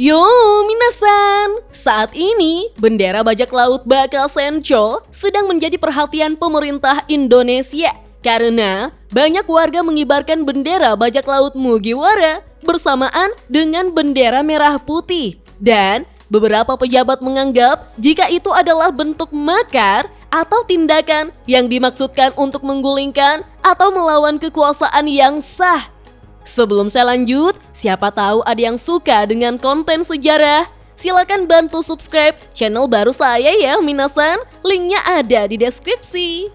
Yo minasan, saat ini bendera bajak laut Baka Sencho sedang menjadi perhatian pemerintah Indonesia karena banyak warga mengibarkan bendera bajak laut Mugiwara bersamaan dengan bendera merah putih. Dan beberapa pejabat menganggap jika itu adalah bentuk makar atau tindakan yang dimaksudkan untuk menggulingkan atau melawan kekuasaan yang sah. Sebelum saya lanjut, siapa tahu ada yang suka dengan konten sejarah? Silakan bantu subscribe channel baru saya ya minasan, linknya ada di deskripsi.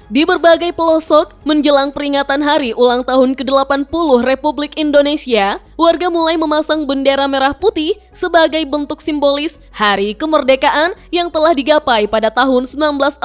Di berbagai pelosok menjelang peringatan hari ulang tahun ke-80 Republik Indonesia, warga mulai memasang bendera merah putih sebagai bentuk simbolis hari kemerdekaan yang telah digapai pada tahun 1945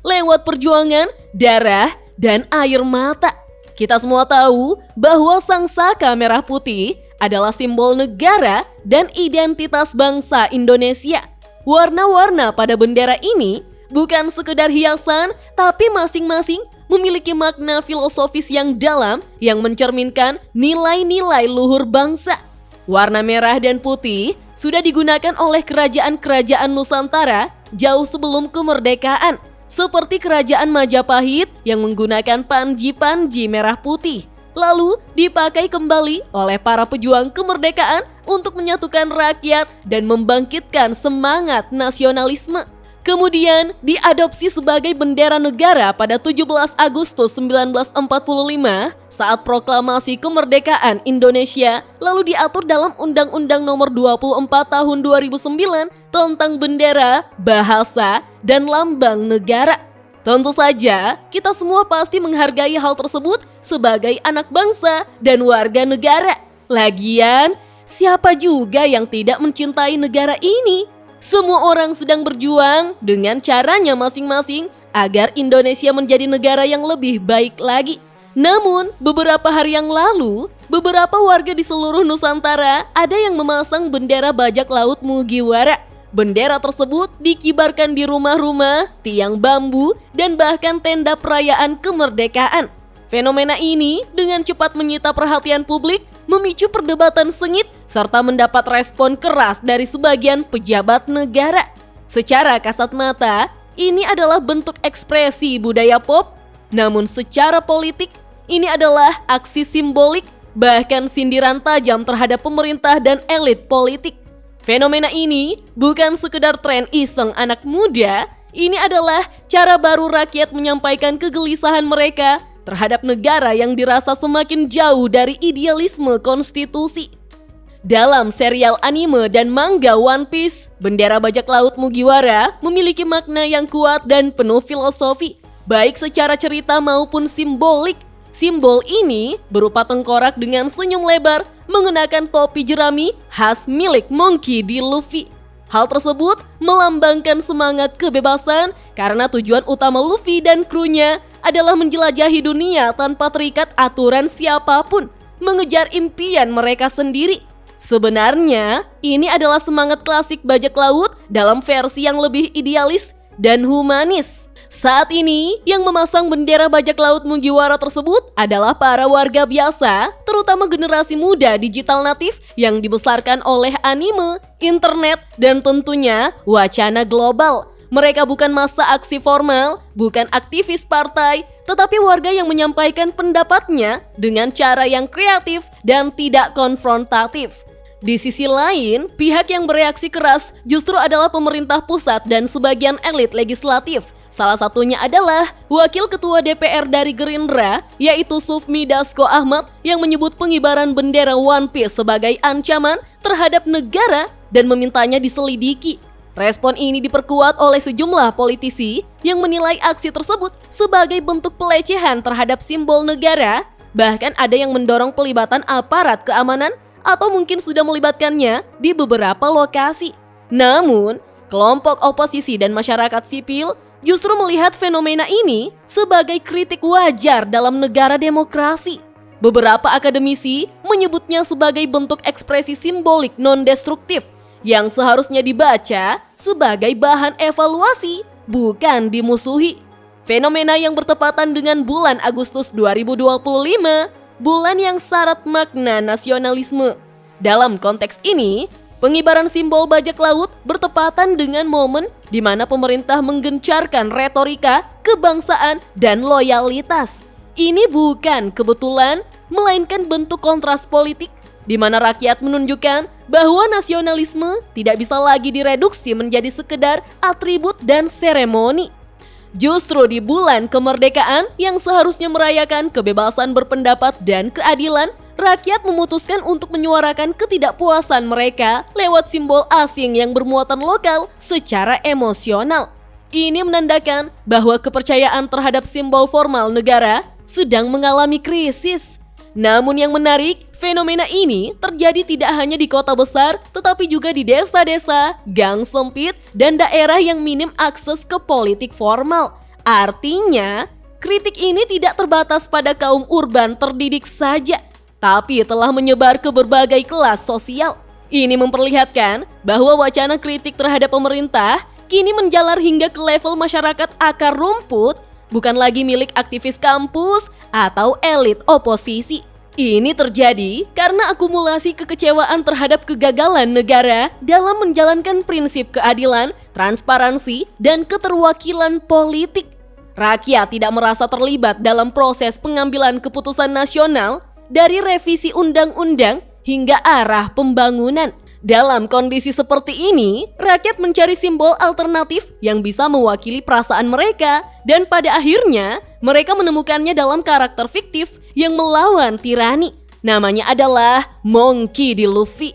lewat perjuangan, darah, dan air mata. Kita semua tahu bahwa sang saka merah putih adalah simbol negara dan identitas bangsa Indonesia. Warna-warna pada bendera ini bukan sekedar hiasan, tapi masing-masing memiliki makna filosofis yang dalam yang mencerminkan nilai-nilai luhur bangsa. Warna merah dan putih sudah digunakan oleh kerajaan-kerajaan Nusantara jauh sebelum kemerdekaan, seperti kerajaan Majapahit yang menggunakan panji-panji merah putih. Lalu dipakai kembali oleh para pejuang kemerdekaan untuk menyatukan rakyat dan membangkitkan semangat nasionalisme. Kemudian diadopsi sebagai bendera negara pada 17 Agustus 1945 saat proklamasi kemerdekaan Indonesia, lalu diatur dalam Undang-Undang Nomor 24 Tahun 2009 tentang bendera, bahasa, dan lambang negara. Tentu saja, kita semua pasti menghargai hal tersebut sebagai anak bangsa dan warga negara. Lagian, siapa juga yang tidak mencintai negara ini? Semua orang sedang berjuang dengan caranya masing-masing agar Indonesia menjadi negara yang lebih baik lagi. Namun, beberapa hari yang lalu, beberapa warga di seluruh Nusantara ada yang memasang bendera bajak laut Mugiwara. Bendera tersebut dikibarkan di rumah-rumah, tiang bambu, dan bahkan tenda perayaan kemerdekaan. Fenomena ini dengan cepat menyita perhatian publik, memicu perdebatan sengit, serta mendapat respon keras dari sebagian pejabat negara. Secara kasat mata, ini adalah bentuk ekspresi budaya pop, namun secara politik, ini adalah aksi simbolik, bahkan sindiran tajam terhadap pemerintah dan elit politik. Fenomena ini bukan sekedar tren iseng anak muda, ini adalah cara baru rakyat menyampaikan kegelisahan mereka terhadap negara yang dirasa semakin jauh dari idealisme konstitusi. Dalam serial anime dan manga One Piece, bendera bajak laut Mugiwara memiliki makna yang kuat dan penuh filosofi, baik secara cerita maupun simbolik. Simbol ini berupa tengkorak dengan senyum lebar mengenakan topi jerami khas milik Monkey D. Luffy. Hal tersebut melambangkan semangat kebebasan karena tujuan utama Luffy dan krunya adalah menjelajahi dunia tanpa terikat aturan siapapun, mengejar impian mereka sendiri. Sebenarnya, ini adalah semangat klasik bajak laut dalam versi yang lebih idealis dan humanis. Saat ini, yang memasang bendera bajak laut Mugiwara tersebut adalah para warga biasa, terutama generasi muda digital natif yang dibesarkan oleh anime, internet, dan tentunya wacana global. Mereka bukan massa aksi formal, bukan aktivis partai, tetapi warga yang menyampaikan pendapatnya dengan cara yang kreatif dan tidak konfrontatif. Di sisi lain, pihak yang bereaksi keras justru adalah pemerintah pusat dan sebagian elit legislatif. Salah satunya adalah Wakil Ketua DPR dari Gerindra, yaitu Sufmi Dasko Ahmad, yang menyebut pengibaran bendera One Piece sebagai ancaman terhadap negara dan memintanya diselidiki. Respon ini diperkuat oleh sejumlah politisi yang menilai aksi tersebut sebagai bentuk pelecehan terhadap simbol negara. Bahkan ada yang mendorong pelibatan aparat keamanan atau mungkin sudah melibatkannya di beberapa lokasi. Namun, kelompok oposisi dan masyarakat sipil justru melihat fenomena ini sebagai kritik wajar dalam negara demokrasi. Beberapa akademisi menyebutnya sebagai bentuk ekspresi simbolik non-destruktif yang seharusnya dibaca sebagai bahan evaluasi, bukan dimusuhi. Fenomena yang bertepatan dengan bulan Agustus 2025, bulan yang syarat makna nasionalisme. Dalam konteks ini, pengibaran simbol bajak laut bertepatan dengan momen di mana pemerintah menggencarkan retorika kebangsaan dan loyalitas. Ini bukan kebetulan, melainkan bentuk kontras politik di mana rakyat menunjukkan bahwa nasionalisme tidak bisa lagi direduksi menjadi sekedar atribut dan seremoni. Justru di bulan kemerdekaan yang seharusnya merayakan kebebasan berpendapat dan keadilan, rakyat memutuskan untuk menyuarakan ketidakpuasan mereka lewat simbol asing yang bermuatan lokal secara emosional. Ini menandakan bahwa kepercayaan terhadap simbol formal negara sedang mengalami krisis. Namun yang menarik, fenomena ini terjadi tidak hanya di kota besar, tetapi juga di desa-desa, gang sempit, dan daerah yang minim akses ke politik formal. Artinya, kritik ini tidak terbatas pada kaum urban terdidik saja, tapi telah menyebar ke berbagai kelas sosial. Ini memperlihatkan bahwa wacana kritik terhadap pemerintah kini menjalar hingga ke level masyarakat akar rumput, bukan lagi milik aktivis kampus atau elit oposisi. Ini terjadi karena akumulasi kekecewaan terhadap kegagalan negara dalam menjalankan prinsip keadilan, transparansi, dan keterwakilan politik. Rakyat tidak merasa terlibat dalam proses pengambilan keputusan nasional dari revisi undang-undang hingga arah pembangunan. Dalam kondisi seperti ini, rakyat mencari simbol alternatif yang bisa mewakili perasaan mereka, dan pada akhirnya mereka menemukannya dalam karakter fiktif yang melawan tirani. Namanya adalah Monkey D. Luffy.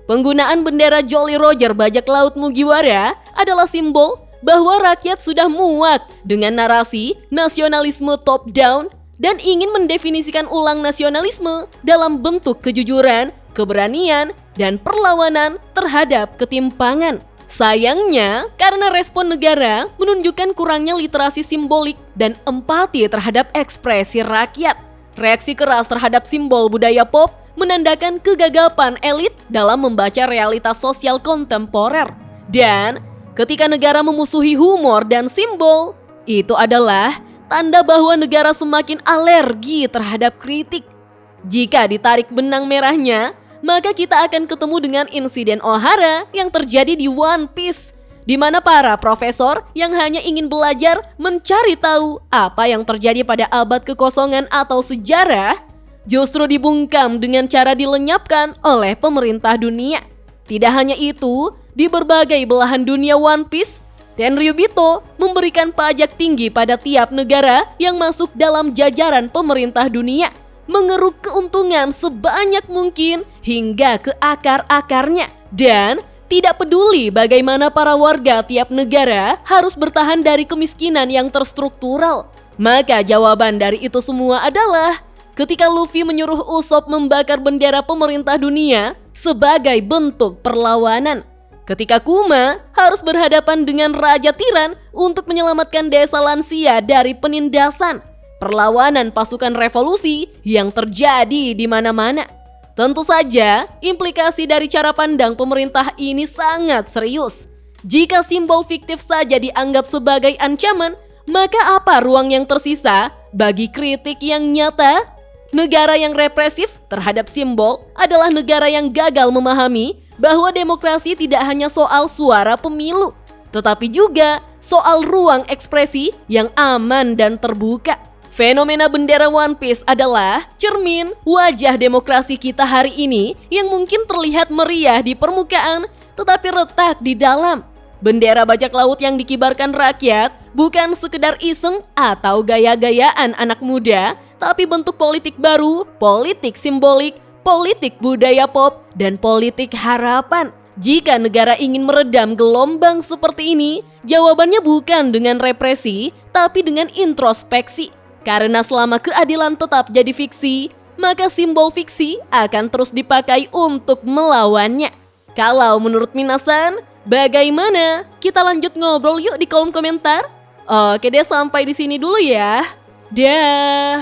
Penggunaan bendera Jolly Roger bajak laut Mugiwara adalah simbol bahwa rakyat sudah muak dengan narasi nasionalisme top down dan ingin mendefinisikan ulang nasionalisme dalam bentuk kejujuran, keberanian, dan perlawanan terhadap ketimpangan. Sayangnya, karena respon negara menunjukkan kurangnya literasi simbolik dan empati terhadap ekspresi rakyat. Reaksi keras terhadap simbol budaya pop menandakan kegagapan elit dalam membaca realitas sosial kontemporer. Dan ketika negara memusuhi humor dan simbol, itu adalah tanda bahwa negara semakin alergi terhadap kritik. Jika ditarik benang merahnya, maka kita akan ketemu dengan insiden Ohara yang terjadi di One Piece, di mana para profesor yang hanya ingin belajar mencari tahu apa yang terjadi pada abad kekosongan atau sejarah, justru dibungkam dengan cara dilenyapkan oleh pemerintah dunia. Tidak hanya itu, di berbagai belahan dunia One Piece, Tenryubito memberikan pajak tinggi pada tiap negara yang masuk dalam jajaran pemerintah dunia, mengeruk keuntungan sebanyak mungkin hingga ke akar-akarnya, dan tidak peduli bagaimana para warga tiap negara harus bertahan dari kemiskinan yang terstruktural. Maka jawaban dari itu semua adalah ketika Luffy menyuruh Usopp membakar bendera pemerintah dunia sebagai bentuk perlawanan. Ketika Kuma harus berhadapan dengan Raja Tiran untuk menyelamatkan desa lansia dari penindasan. Perlawanan pasukan revolusi yang terjadi di mana-mana. Tentu saja, implikasi dari cara pandang pemerintah ini sangat serius. Jika simbol fiktif saja dianggap sebagai ancaman, maka apa ruang yang tersisa bagi kritik yang nyata? Negara yang represif terhadap simbol adalah negara yang gagal memahami bahwa demokrasi tidak hanya soal suara pemilu, tetapi juga soal ruang ekspresi yang aman dan terbuka. Fenomena bendera One Piece adalah cermin wajah demokrasi kita hari ini yang mungkin terlihat meriah di permukaan tetapi retak di dalam. Bendera bajak laut yang dikibarkan rakyat bukan sekedar iseng atau gaya-gayaan anak muda, tapi bentuk politik baru, politik simbolik, politik budaya pop, dan politik harapan. Jika negara ingin meredam gelombang seperti ini, jawabannya bukan dengan represi, tapi dengan introspeksi. Karena selama keadilan tetap jadi fiksi, maka simbol fiksi akan terus dipakai untuk melawannya. Kalau menurut minasan, bagaimana? Kita lanjut ngobrol yuk di kolom komentar. Oke deh, sampai di sini dulu ya. Dah.